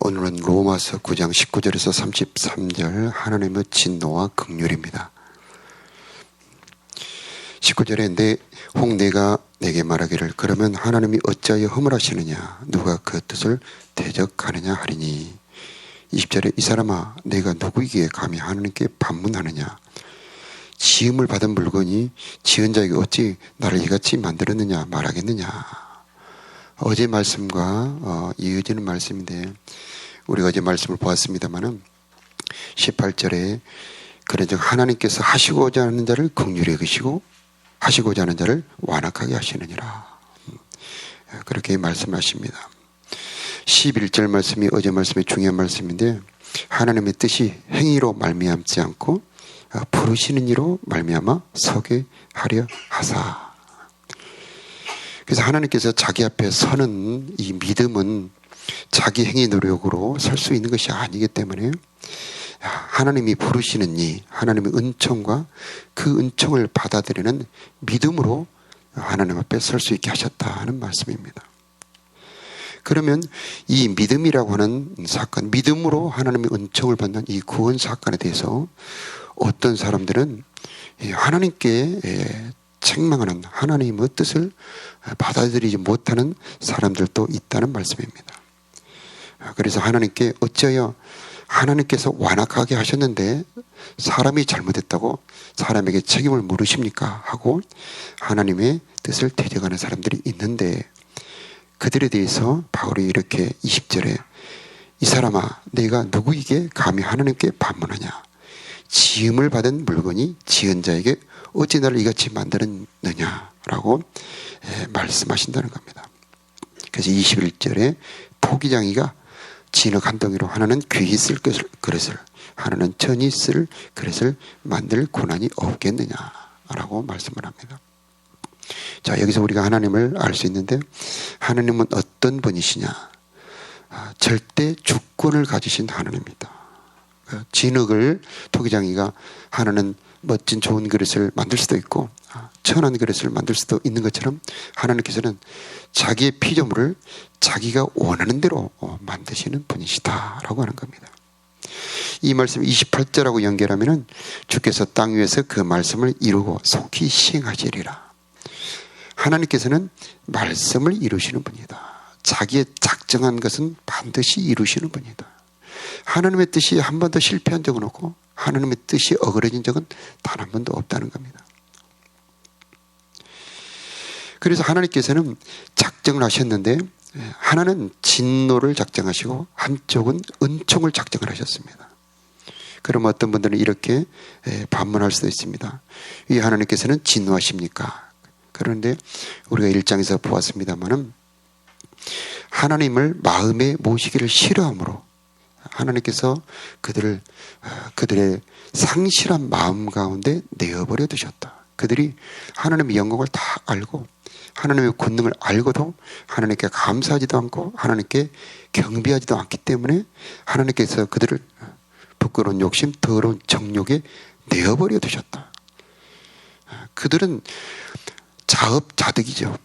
오늘은 로마서 9장 19절에서 33절 하나님의 진노와 긍휼입니다. 19절에 혹 내가 내게 말하기를 그러면 하나님이 어찌하여 허물하시느냐 누가 그 뜻을 대적하느냐 하리니 20절에 이 사람아 내가 누구이기에 감히 하나님께 반문하느냐 지음을 받은 물건이 지은 자에게 어찌 나를 이같이 만들었느냐 말하겠느냐. 어제 말씀과 이어지는 말씀인데 우리가 어제 말씀을 보았습니다마는 18절에 그런즉 하나님께서 하시고자 하는 자를 긍휼히 여기시고 하시고자 하는 자를 완악하게 하시느니라. 그렇게 말씀하십니다. 11절 말씀이 어제 말씀의 중요한 말씀인데 하나님의 뜻이 행위로 말미암지 않고 부르시는 이로 말미암아 서게 하려 하사. 그래서 하나님께서 자기 앞에 서는 이 믿음은 자기 행위 노력으로 설 수 있는 것이 아니기 때문에 하나님이 부르시는 이 하나님의 은총과 그 은총을 받아들이는 믿음으로 하나님 앞에 설 수 있게 하셨다는 말씀입니다. 그러면 이 믿음이라고 하는 사건, 믿음으로 하나님의 은총을 받는 이 구원 사건에 대해서 어떤 사람들은 하나님께 책망하는 하나님의 뜻을 받아들이지 못하는 사람들도 있다는 말씀입니다. 그래서 하나님께 어찌하여 하나님께서 완악하게 하셨는데 사람이 잘못했다고 사람에게 책임을 물으십니까? 하고 하나님의 뜻을 대적하는 사람들이 있는데 그들에 대해서 바울이 이렇게 20절에 이 사람아 내가 누구에게 감히 하나님께 반문하냐 지음을 받은 물건이 지은 자에게 어찌 나를 이같이 만들었느냐라고 말씀하신다는 겁니다. 그래서 21절에 포기장이가 진흙 한 덩이로 하나는 귀히 쓸 그릇을 하나는 천히 쓸 그릇을 만들 고난이 없겠느냐라고 말씀을 합니다. 자, 여기서 우리가 하나님을 알 수 있는데 하나님은 어떤 분이시냐? 절대 주권을 가지신 하나님입니다. 진흙을 토기장이가 하나는 멋진 좋은 그릇을 만들 수도 있고 천한 그릇을 만들 수도 있는 것처럼 하나님께서는 자기의 피조물을 자기가 원하는 대로 만드시는 분이시다라고 하는 겁니다. 이 말씀 28절하고 연결하면은 주께서 땅 위에서 그 말씀을 이루고 속히 시행하시리라. 하나님께서는 말씀을 이루시는 분이다. 자기의 작정한 것은 반드시 이루시는 분이다. 하나님의 뜻이 한 번도 실패한 적은 없고 하나님의 뜻이 어그러진 적은 단 한 번도 없다는 겁니다. 그래서 하나님께서는 작정을 하셨는데 하나는 진노를 작정하시고 한쪽은 은총을 작정을 하셨습니다. 그럼 어떤 분들은 이렇게 반문할 수도 있습니다. 왜 하나님께서는 진노하십니까? 그런데 우리가 1장에서 보았습니다마는 하나님을 마음에 모시기를 싫어함으로 하나님께서 그들의 상실한 마음 가운데 내어버려 두셨다. 그들이 하나님의 영광을 다 알고 하나님의 권능을 알고도 하나님께 감사하지도 않고 하나님께 경배하지도 않기 때문에 하나님께서 그들을 부끄러운 욕심, 더러운 정욕에 내어버려 두셨다. 그들은 자업자득이죠.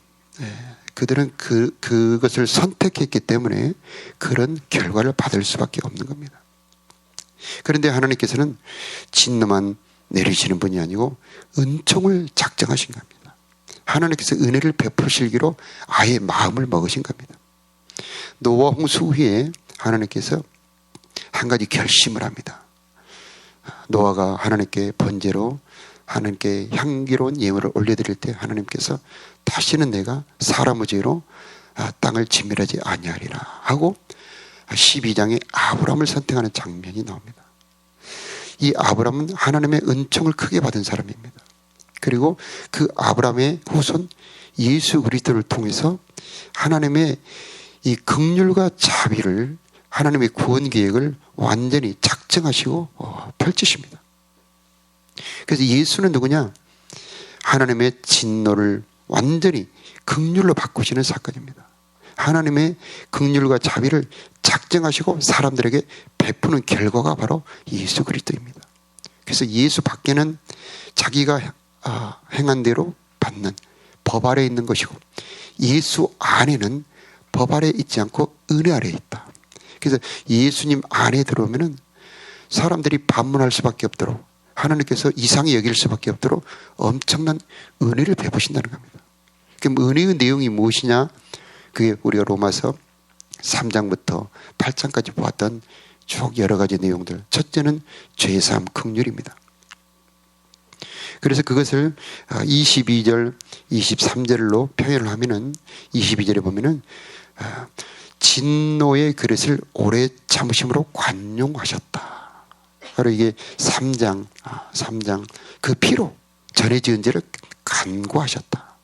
그들은 그것을 선택했기 때문에 그런 결과를 받을 수밖에 없는 겁니다. 그런데 하나님께서는 진노만 내리시는 분이 아니고 은총을 작정하신 겁니다. 하나님께서 은혜를 베푸실기로 아예 마음을 먹으신 겁니다. 노아 홍수 후에 하나님께서 한 가지 결심을 합니다. 노아가 하나님께 번제로 하나님께 향기로운 예물을 올려드릴 때 하나님께서 다시는 내가 사람의 죄로 땅을 진멸하지 아니하리라 하고 12장에 아브라함을 선택하는 장면이 나옵니다. 이 아브라함은 하나님의 은총을 크게 받은 사람입니다. 그리고 그 아브라함의 후손 예수 그리스도를 통해서 하나님의 이 긍휼과 자비를 하나님의 구원 계획을 완전히 작정하시고 펼치십니다. 그래서 예수는 누구냐? 하나님의 진노를 완전히 긍휼로 바꾸시는 사건입니다. 하나님의 긍휼과 자비를 작정하시고 사람들에게 베푸는 결과가 바로 예수 그리스도입니다. 그래서 예수 밖에는 자기가 행한 대로 받는 법 아래에 있는 것이고 예수 안에는 법 아래에 있지 않고 은혜 아래에 있다. 그래서 예수님 안에 들어오면은 사람들이 반문할 수밖에 없도록, 하나님께서 이상히 여길 수밖에 없도록 엄청난 은혜를 베푸신다는 겁니다. 그럼 은혜의 내용이 무엇이냐? 그게 우리가 로마서 3장부터 8장까지 보았던 쭉 여러 가지 내용들. 첫째는 죄사함 긍휼입니다. 그래서 그것을 22절, 23절로 표현을 하면은 22절에 보면은 진노의 그릇을 오래 참으심으로 관용하셨다. 바로 이게 3장 그 피로 전에 지은 죄를 간구하셨다.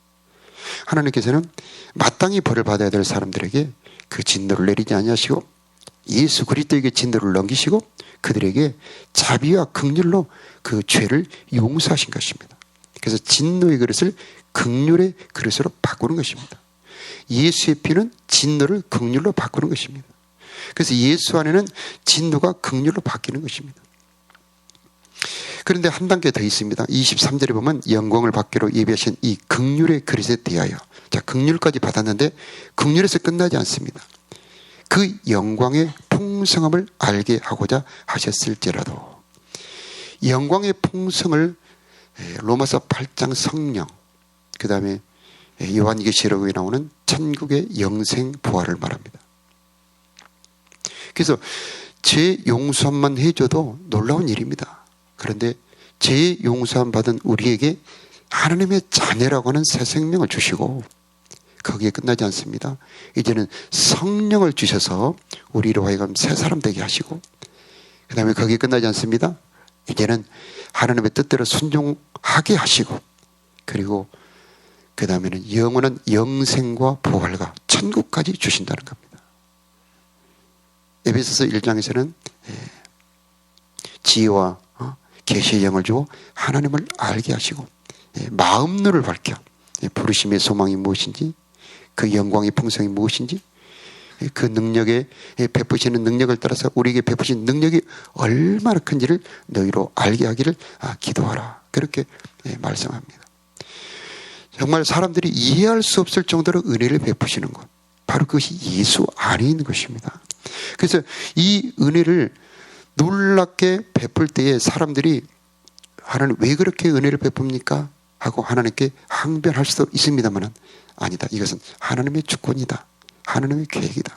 하나님께서는 마땅히 벌을 받아야 될 사람들에게 그 진노를 내리지 아니하시고 예수 그리스도에게 진노를 넘기시고 그들에게 자비와 긍휼로 그 죄를 용서하신 것입니다. 그래서 진노의 그릇을 긍휼의 그릇으로 바꾸는 것입니다. 예수의 피는 진노를 긍휼로 바꾸는 것입니다. 그래서 예수 안에는 진노가 긍휼로 바뀌는 것입니다. 그런데 한 단계 더 있습니다. 23절에 보면 영광을 받기로 예비하신 이 긍휼의 그릇에 대하여, 자, 긍휼까지 받았는데 긍휼에서 끝나지 않습니다. 그 영광의 풍성함을 알게 하고자 하셨을지라도, 영광의 풍성을 로마서 8장 성령, 그 다음에 요한계시록에 나오는 천국의 영생 부활을 말합니다. 그래서 죄 용서만 해줘도 놀라운 일입니다. 그런데 죄 용서함 받은 우리에게 하나님의 자녀라고 하는 새 생명을 주시고, 거기에 끝나지 않습니다. 이제는 성령을 주셔서 우리로 하여금 새 사람 되게 하시고, 그 다음에 거기에 끝나지 않습니다. 이제는 하나님의 뜻대로 순종하게 하시고, 그리고 그 다음에는 영원한 영생과 부활과 천국까지 주신다는 겁니다. 에베소서 1장에서는 지혜와 계시의 영을 주고 하나님을 알게 하시고 마음눈을 밝혀 부르심의 소망이 무엇인지, 그 영광의 풍성이 무엇인지, 그 능력에 베푸시는 능력을 따라서 우리에게 베푸신 능력이 얼마나 큰지를 너희로 알게 하기를 기도하라. 그렇게 말씀합니다. 정말 사람들이 이해할 수 없을 정도로 은혜를 베푸시는 것, 바로 그것이 예수 안에 있는 것입니다. 그래서 이 은혜를 놀랍게 베풀 때에 사람들이 하나님 왜 그렇게 은혜를 베풉니까? 하고 하나님께 항변할 수도 있습니다만, 아니다. 이것은 하나님의 주권이다. 하나님의 계획이다.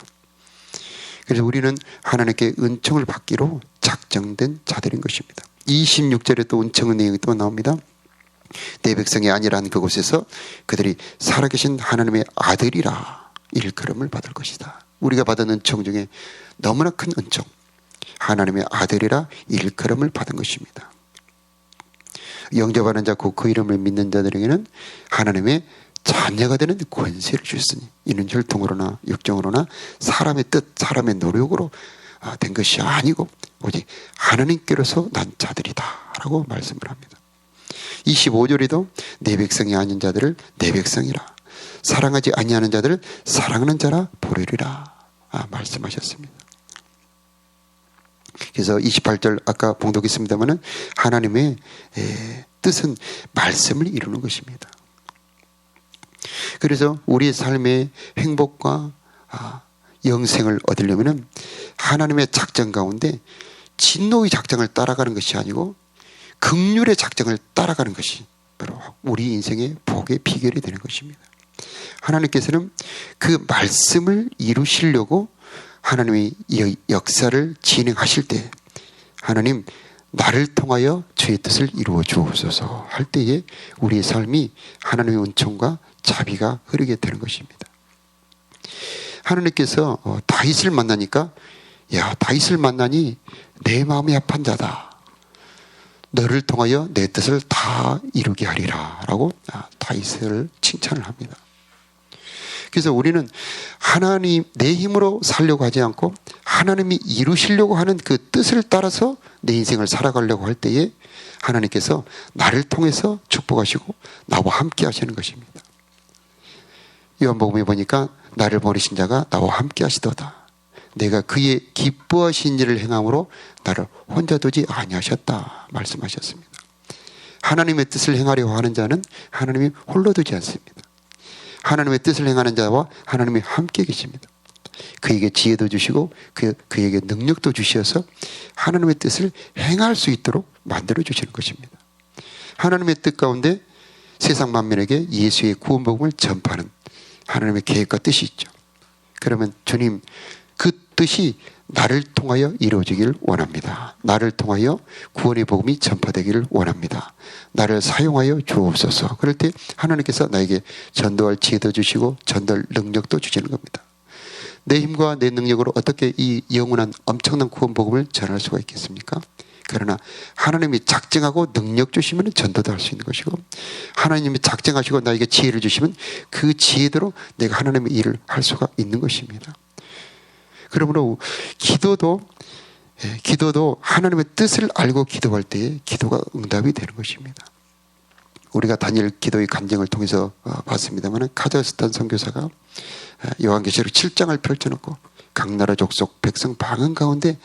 그래서 우리는 하나님께 은총을 받기로 작정된 자들인 것입니다. 26절에 또 은총의 내용이 또 나옵니다. 내 백성이 아니란 그곳에서 그들이 살아계신 하나님의 아들이라 일컬음을 받을 것이다. 우리가 받은 은총 중에 너무나 큰 은총, 하나님의 아들이라 일컬음을 받은 것입니다. 영접하는 자 곧 그 이름을 믿는 자들에게는 하나님의 자녀가 되는 권세를 주셨으니 이는 혈통으로나 육정으로나 사람의 뜻, 사람의 노력으로 된 것이 아니고 오직 하나님께로서 난 자들이다 라고 말씀을 합니다. 25절에도 내 백성이 아닌 자들을 내 백성이라, 사랑하지 아니하는 자들을 사랑하는 자라 부르리라 말씀하셨습니다. 그래서 28절 아까 봉독했습니다마는 하나님의 뜻은 말씀을 이루는 것입니다. 그래서 우리의 삶의 행복과 영생을 얻으려면 하나님의 작정 가운데 진노의 작정을 따라가는 것이 아니고 긍휼의 작정을 따라가는 것이 바로 우리 인생의 복의 비결이 되는 것입니다. 하나님께서는 그 말씀을 이루시려고 하나님의 역사를 진행하실 때, 하나님 나를 통하여 주의 뜻을 이루어 주옵소서 할 때에 우리의 삶이 하나님의 은총과 자비가 흐르게 되는 것입니다. 하나님께서 다윗을 만나니까, 야, 다윗을 만나니 내 마음이 합한 자다, 너를 통하여 내 뜻을 다 이루게 하리라 라고 다윗을 칭찬을 합니다. 그래서 우리는 하나님 내 힘으로 살려고 하지 않고 하나님이 이루시려고 하는 그 뜻을 따라서 내 인생을 살아가려고 할 때에 하나님께서 나를 통해서 축복하시고 나와 함께 하시는 것입니다. 요한복음에 보니까 나를 버리신 자가 나와 함께 하시도다. 내가 그의 기뻐하신 일을 행함으로 나를 혼자 두지 아니하셨다 말씀하셨습니다. 하나님의 뜻을 행하려고 하는 자는 하나님이 홀로 두지 않습니다. 하나님의 뜻을 행하는 자와 하나님이 함께 계십니다. 그에게 지혜도 주시고 그에게 능력도 주셔서 하나님의 뜻을 행할 수 있도록 만들어 주시는 것입니다. 하나님의 뜻 가운데 세상 만민에게 예수의 구원 복음을 전파하는 하나님의 계획과 뜻이 있죠. 그러면 주님, 그 뜻이 나를 통하여 이루어지기를 원합니다. 나를 통하여 구원의 복음이 전파되기를 원합니다. 나를 사용하여 주옵소서. 그럴 때 하나님께서 나에게 전도할 지혜도 주시고 전도할 능력도 주시는 겁니다. 내 힘과 내 능력으로 어떻게 이 영원한 엄청난 구원 복음을 전할 수가 있겠습니까? 그러나 하나님이 작정하고 능력 주시면 전도도 할 수 있는 것이고, 하나님이 작정하시고 나에게 지혜를 주시면 그 지혜대로 내가 하나님의 일을 할 수가 있는 것입니다. 그러므로 기도도 하나님의 뜻을 알고 기도할 때에 기도가 응답이 되는 것입니다. 우리가 다니엘 기도의 간증을 통해서 봤습니다만, 카자흐스탄 선교사가 요한계시록 7장을 펼쳐놓고 각 나라 족속 백성 방언 가운데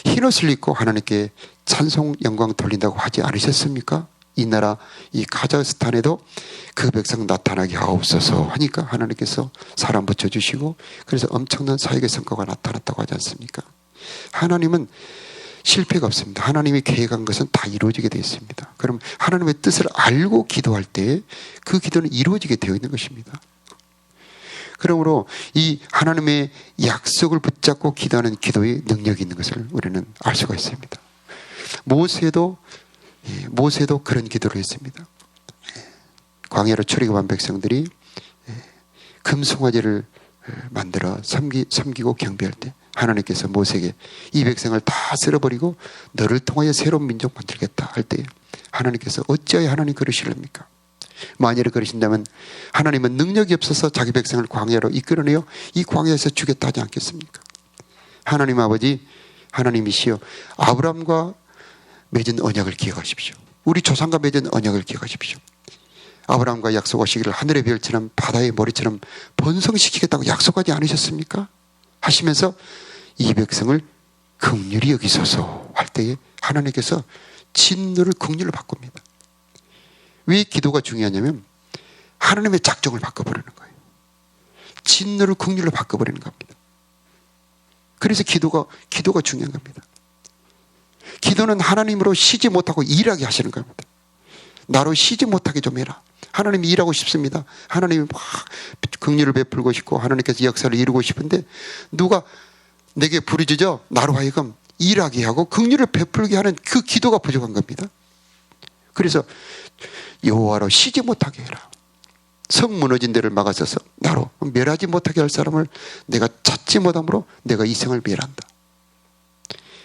흰옷을 입고 하나님께 찬송 영광 돌린다고 하지 않으셨습니까? 이 나라 이 카자흐스탄에도 그 백성 나타나게 하옵소서 하니까 하나님께서 사람 붙여주시고, 그래서 엄청난 사역의 성과가 나타났다고 하지 않습니까? 하나님은 실패가 없습니다. 하나님이 계획한 것은 다 이루어지게 되어 있습니다. 그럼 하나님의 뜻을 알고 기도할 때 그 기도는 이루어지게 되어 있는 것입니다. 그러므로 이 하나님의 약속을 붙잡고 기도하는 기도의 능력이 있는 것을 우리는 알 수가 있습니다. 모세도 그런 기도를 했습니다. 광야로 출애굽한 백성들이 금송아지를 만들어 섬기고 경배할 때 하나님께서 모세에게 이 백성을 다 쓸어버리고 너를 통하여 새로운 민족 만들겠다 할 때 하나님께서 어찌하여 하나님 그러시렵니까? 만일에 그러신다면 하나님은 능력이 없어서 자기 백성을 광야로 이끌어내어 이 광야에서 죽였다 하지 않겠습니까? 하나님 아버지, 하나님이시여 아브라함과 맺은 언약을 기억하십시오. 우리 조상과 맺은 언약을 기억하십시오. 아브라함과 약속하시기를 하늘의 별처럼 바다의 머리처럼 번성시키겠다고 약속하지 않으셨습니까? 하시면서 이 백성을 긍휼히 여기소서 할 때에 하나님께서 진노를 긍휼로 바꿉니다. 왜 기도가 중요하냐면 하나님의 작정을 바꿔버리는 거예요. 진노를 긍휼로 바꿔버리는 겁니다. 그래서 기도가 중요한 겁니다. 기도는 하나님으로 쉬지 못하고 일하게 하시는 겁니다. 나로 쉬지 못하게 좀 해라. 하나님이 일하고 싶습니다. 하나님이 막 긍휼을 베풀고 싶고 하나님께서 역사를 이루고 싶은데 누가 내게 부르짖어 나로 하여금 일하게 하고 긍휼을 베풀게 하는 그 기도가 부족한 겁니다. 그래서 여호와로 쉬지 못하게 해라. 성 무너진 데를 막아서서 나로 멸하지 못하게 할 사람을 내가 찾지 못함으로 내가 이 성을 멸한다.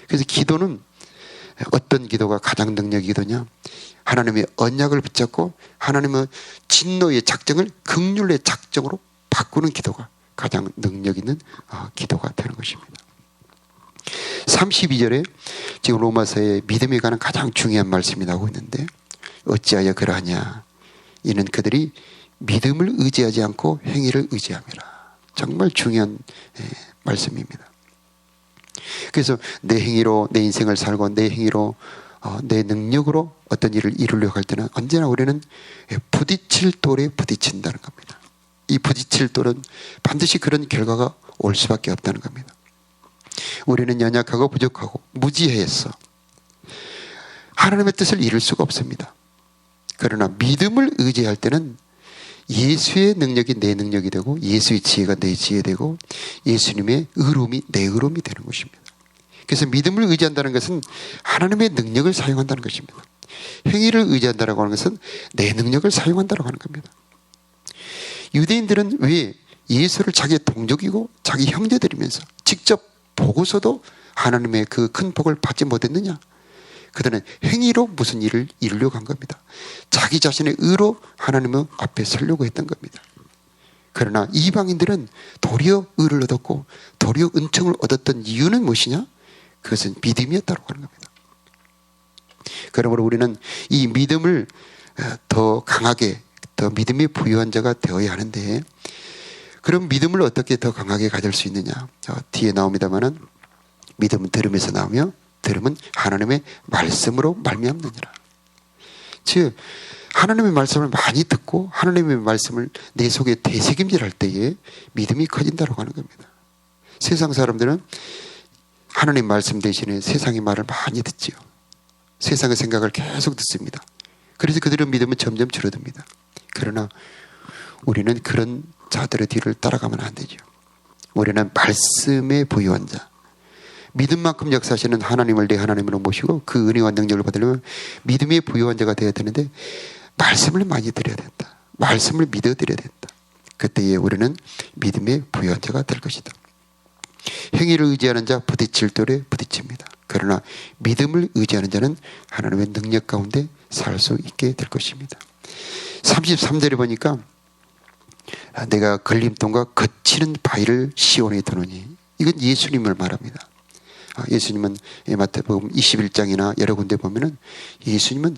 그래서 기도는 어떤 기도가 가장 능력이 기도냐? 하나님의 언약을 붙잡고 하나님의 진노의 작정을 긍휼의 작정으로 바꾸는 기도가 가장 능력 있는 기도가 되는 것입니다. 32절에 지금 로마서의 믿음에 관한 가장 중요한 말씀이 나오고 있는데, 어찌하여 그러하냐? 이는 그들이 믿음을 의지하지 않고 행위를 의지함이라. 정말 중요한 말씀입니다. 그래서 내 행위로 내 인생을 살고 내 행위로 내 능력으로 어떤 일을 이루려고 할 때는 언제나 우리는 부딪힐 돌에 부딪힌다는 겁니다. 이 부딪힐 돌은 반드시 그런 결과가 올 수밖에 없다는 겁니다. 우리는 연약하고 부족하고 무지해서 하나님의 뜻을 이룰 수가 없습니다. 그러나 믿음을 의지할 때는 예수의 능력이 내 능력이 되고 예수의 지혜가 내 지혜 되고 예수님의 의로움이 내 의로움이 되는 것입니다. 그래서 믿음을 의지한다는 것은 하나님의 능력을 사용한다는 것입니다. 행위를 의지한다고 하는 것은 내 능력을 사용한다고 하는 겁니다. 유대인들은 왜 예수를 자기의 동족이고 자기 형제들이면서 직접 보고서도 하나님의 그 큰 복을 받지 못했느냐? 그들은 행위로 무슨 일을 이루려고 한 겁니다. 자기 자신의 의로 하나님의 앞에 서려고 했던 겁니다. 그러나 이방인들은 도리어 의를 얻었고 도리어 은총을 얻었던 이유는 무엇이냐? 그것은 믿음이었다고 하는 겁니다. 그러므로 우리는 이 믿음을 더 강하게, 더 믿음이 부유한 자가 되어야 하는데, 그럼 믿음을 어떻게 더 강하게 가질 수 있느냐? 뒤에 나옵니다마는 믿음은 들음에서 나오며 들음은 하나님의 말씀으로 말미암느니라. 즉 하나님의 말씀을 많이 듣고 하나님의 말씀을 내 속에 되새김질할 때에 믿음이 커진다고 하는 겁니다. 세상 사람들은 하나님 말씀 대신에 세상의 말을 많이 듣지요. 세상의 생각을 계속 듣습니다. 그래서 그들의 믿음은 점점 줄어듭니다. 그러나 우리는 그런 자들의 뒤를 따라가면 안 되죠. 우리는 말씀의 부유한 자, 믿음만큼 역사하시는 하나님을 내 하나님으로 모시고 그 은혜와 능력을 받으려면 믿음의 부유한 자가 되어야 되는데 말씀을 많이 드려야 된다. 말씀을 믿어드려야 된다. 그때에 우리는 믿음의 부유한 자가 될 것이다. 행위를 의지하는 자 부딪힐 돌에 부딪힙니다. 그러나 믿음을 의지하는 자는 하나님의 능력 가운데 살 수 있게 될 것입니다. 33절에 보니까 내가 걸림돌과 거치는 바위를 시온에 두노니, 이건 예수님을 말합니다. 예수님은 마태복음 21장이나 여러 군데 보면은 예수님은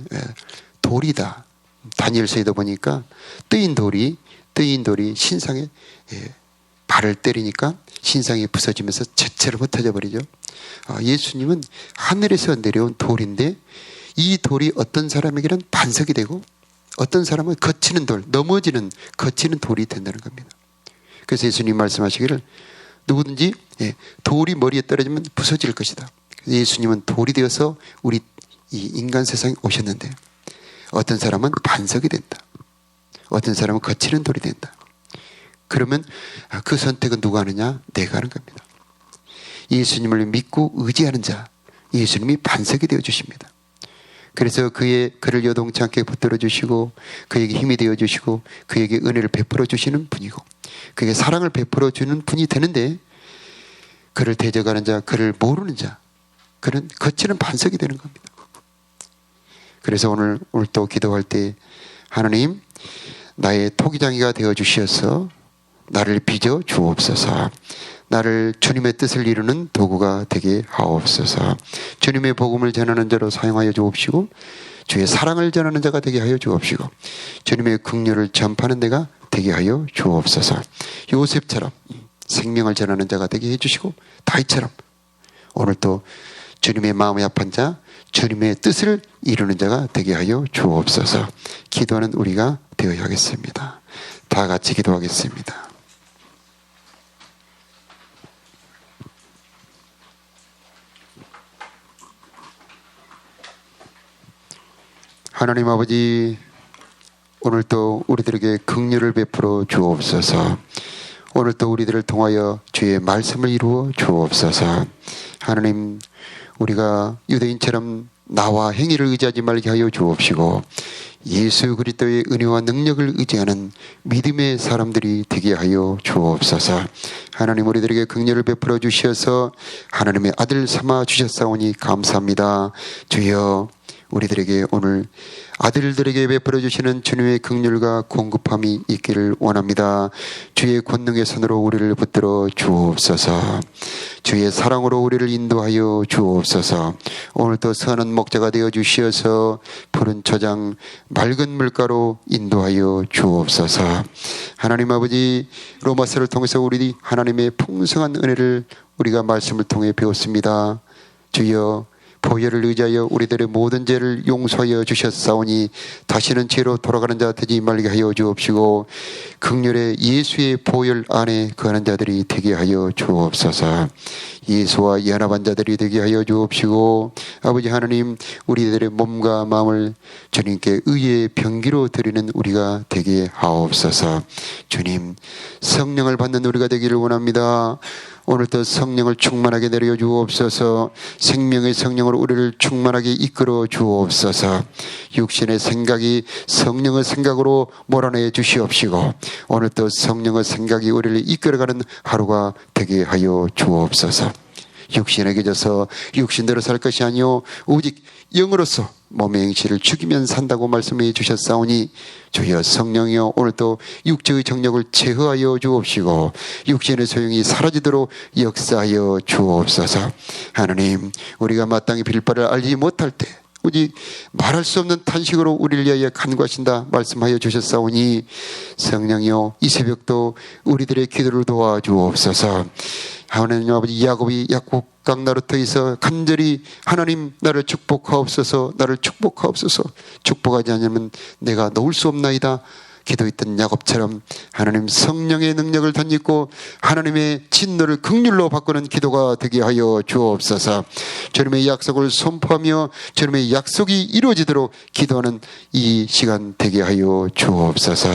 돌이다. 다니엘서에도 보니까 뜨인 돌이 신상에 발을 때리니까 신상이 부서지면서 재채로 흩어져 버리죠. 예수님은 하늘에서 내려온 돌인데 이 돌이 어떤 사람에게는 반석이 되고 어떤 사람은 거치는 돌, 거치는 돌이 된다는 겁니다. 그래서 예수님 말씀하시기를 누구든지 돌이 머리에 떨어지면 부서질 것이다. 예수님은 돌이 되어서 우리 이 인간 세상에 오셨는데 어떤 사람은 반석이 된다. 어떤 사람은 거치는 돌이 된다. 그러면 그 선택은 누가 하느냐? 내가 하는 겁니다. 예수님을 믿고 의지하는 자, 예수님이 반석이 되어 주십니다. 그래서 그를 여동치 않게 붙들어 주시고 그에게 힘이 되어 주시고 그에게 은혜를 베풀어 주시는 분이고 그에게 사랑을 베풀어 주는 분이 되는데 그를 대적하는 자, 그를 모르는 자, 그는 거치는 반석이 되는 겁니다. 그래서 오늘 또 기도할 때 하나님, 나의 토기장이가 되어 주셔서 나를 빚어 주옵소서. 나를 주님의 뜻을 이루는 도구가 되게 하옵소서. 주님의 복음을 전하는 자로 사용하여 주옵시고 주의 사랑을 전하는 자가 되게 하여 주옵시고 주님의 긍휼을 전파하는 데가 되게 하여 주옵소서. 요셉처럼 생명을 전하는 자가 되게 해주시고 다윗처럼 오늘 또 주님의 마음이 아픈 자, 주님의 뜻을 이루는 자가 되게 하여 주옵소서. 기도하는 우리가 되어야 하겠습니다. 다 같이 기도하겠습니다. 하나님 아버지, 오늘 또 우리들에게 긍휼을 베풀어 주옵소서. 오늘 또 우리들을 통하여 주의 말씀을 이루어 주옵소서. 하나님, 우리가 유대인처럼 나와 행위를 의지하지 말게 하여 주옵시고 예수 그리스도의 은혜와 능력을 의지하는 믿음의 사람들이 되게 하여 주옵소서. 하나님, 우리들에게 긍휼을 베풀어 주셔서 하나님의 아들 삼아 주셨사오니 감사합니다. 주여, 우리들에게 오늘 아들들에게 베풀어 주시는 주님의 긍휼과 공급함이 있기를 원합니다. 주의 권능의 손으로 우리를 붙들어 주옵소서. 주의 사랑으로 우리를 인도하여 주옵소서. 오늘도 선한 목자가 되어 주시어서 푸른 초장 맑은 물가로 인도하여 주옵소서. 하나님 아버지, 로마서를 통해서 우리 하나님의 풍성한 은혜를 우리가 말씀을 통해 배웠습니다. 주여, 보혈을 의지하여 우리들의 모든 죄를 용서하여 주셨사오니 다시는 죄로 돌아가는 자 되지 말게 하여 주옵시고 긍휼의 예수의 보혈 안에 거하는 자들이 되게 하여 주옵소서. 예수와 연합한 자들이 되게 하여 주옵시고 아버지 하나님, 우리들의 몸과 마음을 주님께 의의 병기로 드리는 우리가 되게 하옵소서. 주님, 성령을 받는 우리가 되기를 원합니다. 오늘도 성령을 충만하게 내려 주옵소서. 생명의 성령으로 우리를 충만하게 이끌어 주옵소서. 육신의 생각이 성령의 생각으로 몰아내 주시옵시고 오늘도 성령의 생각이 우리를 이끌어가는 하루가 되게 하여 주옵소서. 육신에게 져서 육신대로 살 것이 아니요 오직 영으로서 몸의 행실을 죽이면 산다고 말씀해 주셨사오니 주여 성령이여, 오늘도 육체의 정력을 제어하여 주옵시고 육신의 소용이 사라지도록 역사하여 주옵소서. 하나님, 우리가 마땅히 빌 바를 알지 못할 때 오직 말할 수 없는 탄식으로 우리를 위하여 간구하신다 말씀하여 주셨사오니 성령이여, 이 새벽도 우리들의 기도를 도와주옵소서. 하나님 아버지, 야곱이 약곡강 나루터에서 간절히 하나님 나를 축복하옵소서, 나를 축복하옵소서, 축복하지 않으면 내가 놓을 수 없나이다, 기도했던 야곱처럼 하나님 성령의 능력을 덧입고 하나님의 진노를 긍휼로 바꾸는 기도가 되게 하여 주옵소서. 주님의 약속을 선포하며 주님의 약속이 이루어지도록 기도하는 이 시간 되게 하여 주옵소서.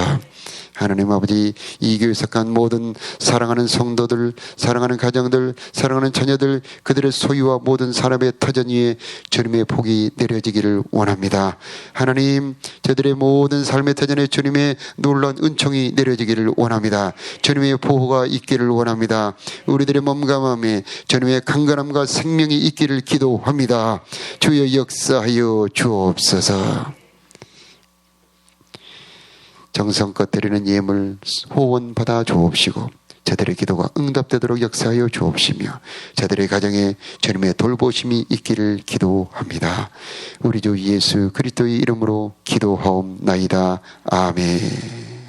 하나님 아버지, 이 교회에 속한 모든 사랑하는 성도들, 사랑하는 가정들, 사랑하는 자녀들, 그들의 소유와 모든 사람의 터전 위에 주님의 복이 내려지기를 원합니다. 하나님, 저들의 모든 삶의 터전에 주님의 놀라운 은총이 내려지기를 원합니다. 주님의 보호가 있기를 원합니다. 우리들의 몸과 마음에 주님의 강건함과 생명이 있기를 기도합니다. 주여 역사하여 주옵소서. 정성껏 드리는 예물 호원 받아 주옵시고 저들의 기도가 응답되도록 역사하여 주옵시며 저들의 가정에 주님의 돌보심이 있기를 기도합니다. 우리 주 예수 그리스도의 이름으로 기도하옵나이다. 아멘.